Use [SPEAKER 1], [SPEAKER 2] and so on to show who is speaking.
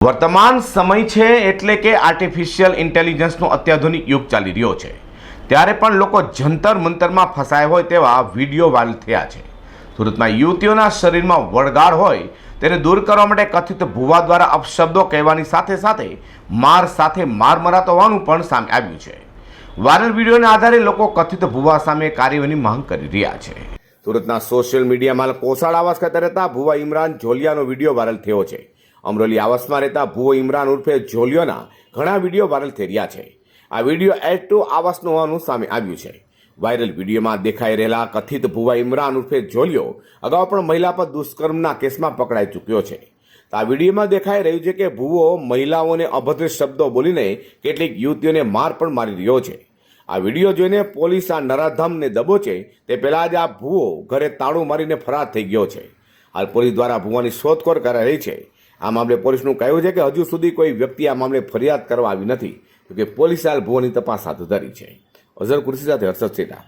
[SPEAKER 1] વર્તમાન સમય છે એટલે કે આર્ટિફિશિયલ ઇન્ટેલિજન્સનો અત્યાધુનિક યુગ ચાલી રહ્યો છે, ત્યારે પણ લોકો જંતર મંતરમાં ફસાયા હોય તેવા વિડીયો વાયરલ થયા છે। સુરતમાં યુવતીઓના શરીરમાં વળગાડ હોય તેને દૂર કરવા માટે કથિત ભુવા દ્વારા અપશબ્દો કહેવાની સાથે સાથે માર મરાતો હોવાનું પણ સામે આવ્યું છે। વાયરલ વિડીયોના આધારે લોકો કથિત ભુવા સામે કાર્યવાહીની માંગ કરી રહ્યા છે। સુરતના સોશિયલ મીડિયામાં કોસાડ આવાસ ખાતે રહેતા ભુવા ઇમરાન જોલિયાનો વિડીયો વાયરલ થયો છે। અમરોલી આવાસમાં રહેતા ભુવો ઇમરાન ઉર્ફે જોલિયોના ઘણા વિડીયો વાયરલ થઈ રહ્યા છે। આ વિડીયો એડ ટુ આવાસનો હોવાનું સામે આવ્યું છે। વાયરલ વિડીયોમાં દેખાઈ રહેલા કથિત ભુવા ઇમરાન ઉર્ફે જોલિયો અગાઉ પણ મહિલા પર દુષ્કર્મના કેસમાં પકડાઈ ચૂક્યો છે। આ વિડીયોમાં દેખાઈ રહ્યું છે કે ભુવો મહિલાઓને અભદ્ર શબ્દો બોલીને કેટલીક યુવતીઓને માર પણ મારી રહ્યો છે। આ વિડીયો જોઈને પોલીસ આ નરાધમને દબોચે તે પહેલા જ આ ભુવો ઘરે તાળું મારીને ફરાર થઈ ગયો છે। હાલ પોલીસ દ્વારા ભુવાની શોધખોળ કરાઈ રહી છે। આ મામલે પોલીસનું કહેવું છે કે હજુ સુધી કોઈ વ્યક્તિ આ મામલે ફરિયાદ કરવા આવી નથી, જોકે પોલીસે હાલ ભુવાની તપાસ હાથ ધરી છે। અઝર કુર્સી સાથે હર્ષદ સેઠા,